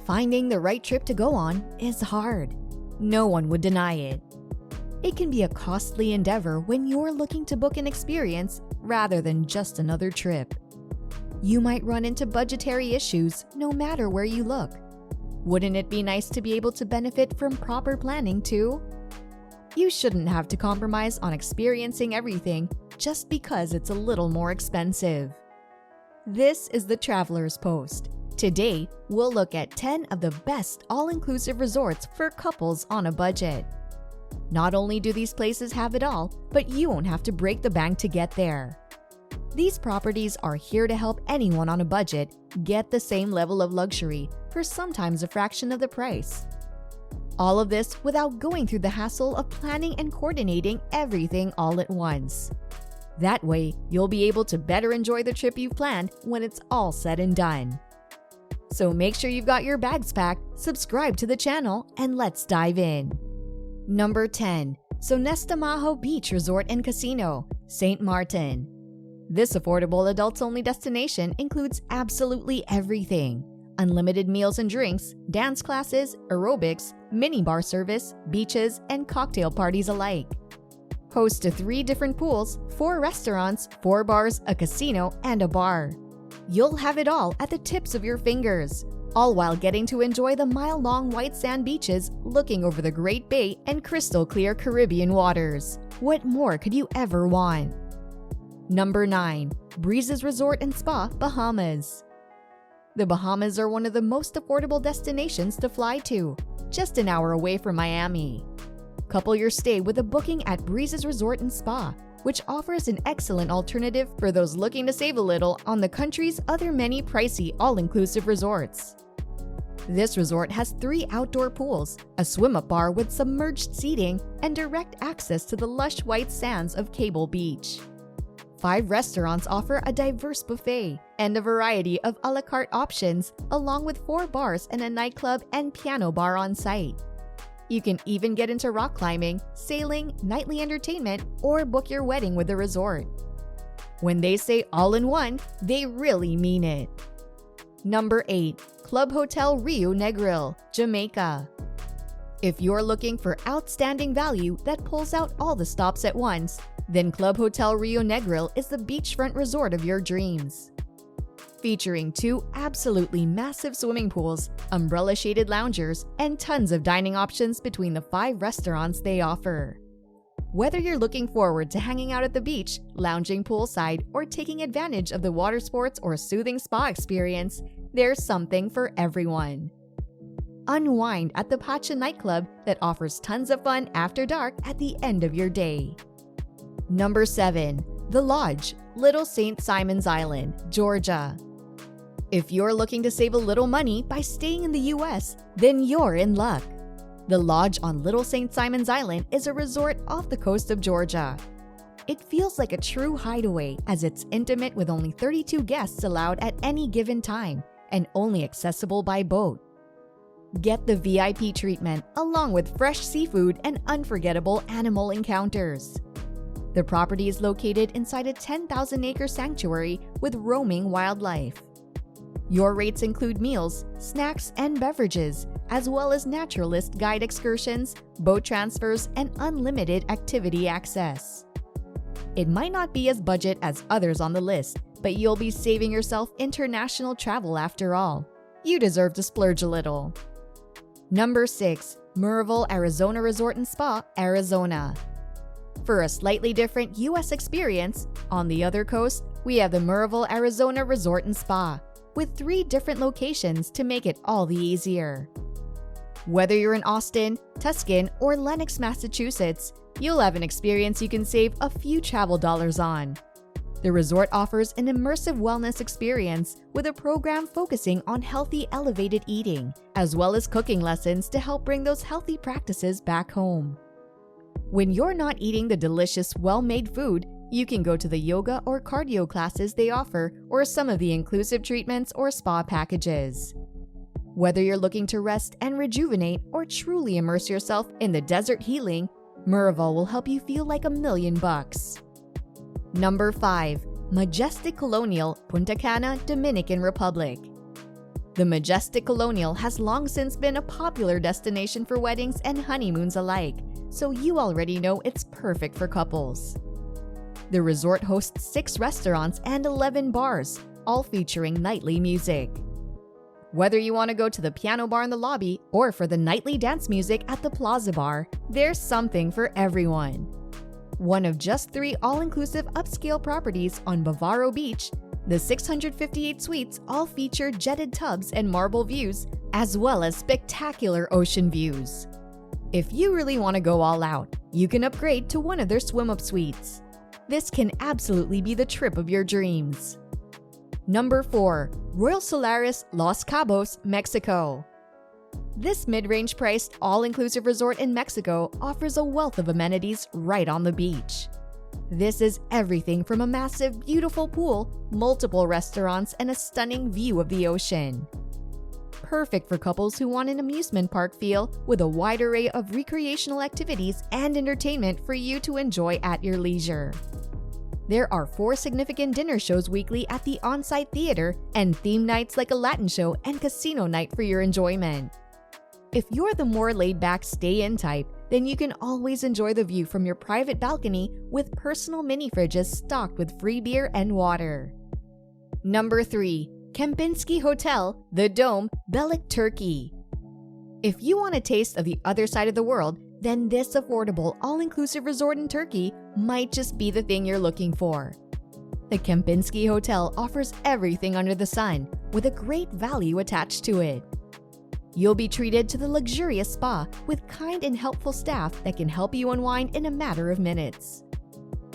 Finding the right trip to go on is hard. No one would deny it. It can be a costly endeavor when you're looking to book an experience rather than just another trip. You might run into budgetary issues no matter where you look. Wouldn't it be nice to be able to benefit from proper planning too? You shouldn't have to compromise on experiencing everything just because it's a little more expensive. This is the Traveler's Post. Today, we'll look at 10 of the best all-inclusive resorts for couples on a budget. Not only do these places have it all, but you won't have to break the bank to get there. These properties are here to help anyone on a budget get the same level of luxury for sometimes a fraction of the price. All of this without going through the hassle of planning and coordinating everything all at once. That way, you'll be able to better enjoy the trip you've planned when it's all said and done. So make sure you've got your bags packed, subscribe to the channel, and let's dive in. Number 10. Sonestamaho Beach Resort and Casino, St. Martin. This affordable adults-only destination includes absolutely everything. Unlimited meals and drinks, dance classes, aerobics, mini-bar service, beaches, and cocktail parties alike. Host to 3 different pools, 4 restaurants, 4 bars, a casino, and a bar. You'll have it all at the tips of your fingers, all while getting to enjoy the mile-long white sand beaches looking over the Great Bay and crystal-clear Caribbean waters. What more could you ever want? Number 9. Breezes Resort and Spa, Bahamas. The Bahamas are one of the most affordable destinations to fly to, just an hour away from Miami. Couple your stay with a booking at Breezes Resort and Spa, which offers an excellent alternative for those looking to save a little on the country's other many pricey all-inclusive resorts. This resort has 3 outdoor pools, a swim-up bar with submerged seating, and direct access to the lush white sands of Cable Beach. 5 restaurants offer a diverse buffet and a variety of a la carte options, along with 4 bars and a nightclub and piano bar on site. You can even get into rock climbing, sailing, nightly entertainment, or book your wedding with the resort. When they say all-in-one, they really mean it. Number 8. Club Hotel Rio Negril, Jamaica. If you're looking for outstanding value that pulls out all the stops at once, then Club Hotel Rio Negril is the beachfront resort of your dreams. Featuring 2 absolutely massive swimming pools, umbrella-shaded loungers, and tons of dining options between the 5 restaurants they offer. Whether you're looking forward to hanging out at the beach, lounging poolside, or taking advantage of the water sports or soothing spa experience, there's something for everyone. Unwind at the Pacha nightclub that offers tons of fun after dark at the end of your day. Number 7. The Lodge, Little St. Simons Island, Georgia. If you're looking to save a little money by staying in the US, then you're in luck. The Lodge on Little St. Simons Island is a resort off the coast of Georgia. It feels like a true hideaway as it's intimate with only 32 guests allowed at any given time and only accessible by boat. Get the VIP treatment along with fresh seafood and unforgettable animal encounters. The property is located inside a 10,000-acre sanctuary with roaming wildlife. Your rates include meals, snacks, and beverages, as well as naturalist guide excursions, boat transfers, and unlimited activity access. It might not be as budget as others on the list, but you'll be saving yourself international travel after all. You deserve to splurge a little. Number 6. Murrayville, Arizona Resort and Spa, Arizona. For a slightly different US experience, on the other coast, we have the Murrayville, Arizona Resort and Spa, with 3 different locations to make it all the easier. Whether you're in Austin, Tuscan, or Lenox, Massachusetts, you'll have an experience you can save a few travel dollars on. The resort offers an immersive wellness experience with a program focusing on healthy, elevated eating, as well as cooking lessons to help bring those healthy practices back home. When you're not eating the delicious, well-made food, you can go to the yoga or cardio classes they offer or some of the inclusive treatments or spa packages. Whether you're looking to rest and rejuvenate or truly immerse yourself in the desert healing, Murrayville will help you feel like $1,000,000. Number 5. Majestic Colonial, Punta Cana, Dominican Republic. The majestic Colonial has long since been a popular destination for weddings and honeymoons alike, so you already know it's perfect for couples. The resort hosts 6 restaurants and 11 bars, all featuring nightly music. Whether you want to go to the piano bar in the lobby or for the nightly dance music at the Plaza Bar, there's something for everyone. One of just 3 all-inclusive upscale properties on Bavaro Beach, the 658 suites all feature jetted tubs and marble views, as well as spectacular ocean views. If you really want to go all out, you can upgrade to one of their swim-up suites. This can absolutely be the trip of your dreams. Number 4. Royal Solaris Los Cabos, Mexico. This mid-range priced, all-inclusive resort in Mexico offers a wealth of amenities right on the beach. This is everything from a massive, beautiful pool, multiple restaurants, and a stunning view of the ocean. Perfect for couples who want an amusement park feel with a wide array of recreational activities and entertainment for you to enjoy at your leisure. There are 4 significant dinner shows weekly at the on-site theater and theme nights like a Latin show and casino night for your enjoyment. If you're the more laid-back stay-in type, then you can always enjoy the view from your private balcony with personal mini fridges stocked with free beer and water. Number 3. Kempinski Hotel, The Dome, Belek, Turkey. If you want a taste of the other side of the world, then this affordable all-inclusive resort in Turkey might just be the thing you're looking for. The Kempinski Hotel offers everything under the sun, with a great value attached to it. You'll be treated to the luxurious spa with kind and helpful staff that can help you unwind in a matter of minutes.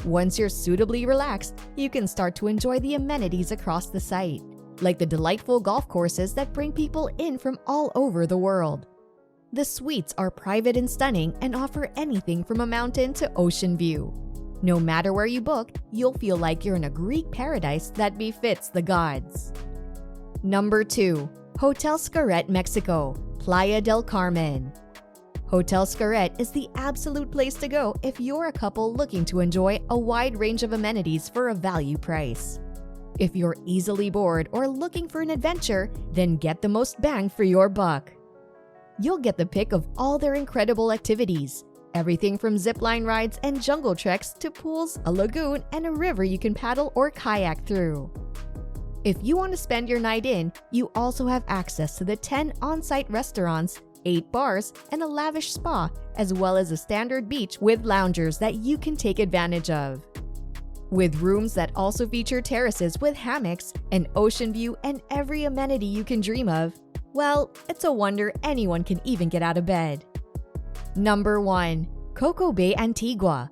Once you're suitably relaxed, you can start to enjoy the amenities across the site, like the delightful golf courses that bring people in from all over the world. The suites are private and stunning and offer anything from a mountain to ocean view. No matter where you book, you'll feel like you're in a Greek paradise that befits the gods. Number 2. Hotel Xcaret, Mexico, Playa del Carmen. Hotel Xcaret is the absolute place to go if you're a couple looking to enjoy a wide range of amenities for a value price. If you're easily bored or looking for an adventure, then get the most bang for your buck. You'll get the pick of all their incredible activities, everything from zipline rides and jungle treks to pools, a lagoon, and a river you can paddle or kayak through. If you want to spend your night in, you also have access to the 10 on-site restaurants, 8 bars, and a lavish spa, as well as a standard beach with loungers that you can take advantage of. With rooms that also feature terraces with hammocks, an ocean view, and every amenity you can dream of, well, it's a wonder anyone can even get out of bed. Number 1. Coco Bay, Antigua.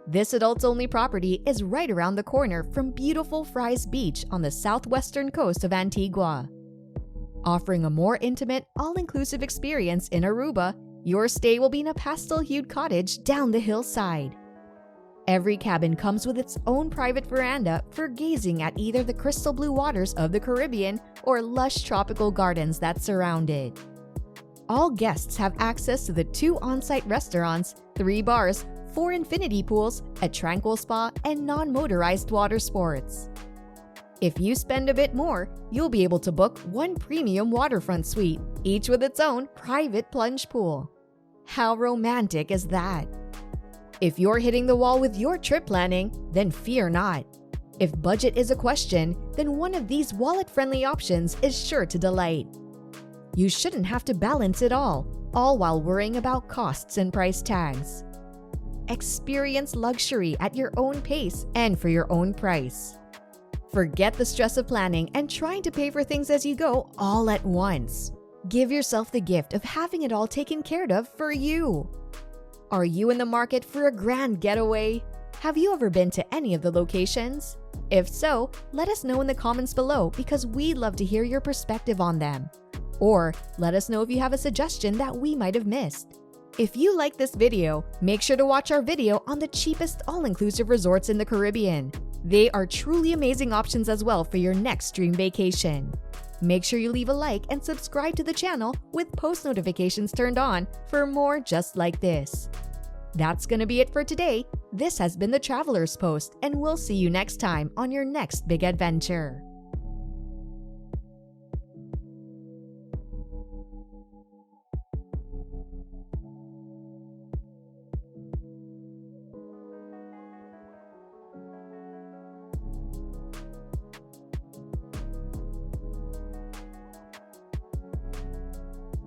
This adults-only property is right around the corner from beautiful Fries Beach on the southwestern coast of Antigua. Offering a more intimate, all-inclusive experience in Aruba, your stay will be in a pastel-hued cottage down the hillside. Every cabin comes with its own private veranda for gazing at either the crystal blue waters of the Caribbean or lush tropical gardens that surround it. All guests have access to the 2 on-site restaurants, 3 bars, 4 infinity pools, a tranquil spa, and non-motorized water sports. If you spend a bit more, you'll be able to book 1 premium waterfront suite, each with its own private plunge pool. How romantic is that? If you're hitting the wall with your trip planning, then fear not. If budget is a question, then one of these wallet-friendly options is sure to delight. You shouldn't have to balance it all while worrying about costs and price tags. Experience luxury at your own pace and for your own price. Forget the stress of planning and trying to pay for things as you go all at once. Give yourself the gift of having it all taken care of for you. Are you in the market for a grand getaway? Have you ever been to any of the locations? If so, let us know in the comments below because we'd love to hear your perspective on them. Or let us know if you have a suggestion that we might have missed. If you like this video, make sure to watch our video on the cheapest all-inclusive resorts in the Caribbean. They are truly amazing options as well for your next dream vacation. Make sure you leave a like and subscribe to the channel with post notifications turned on for more just like this. That's gonna be it for today. This has been the Traveler's Post, and we'll see you next time on your next big adventure.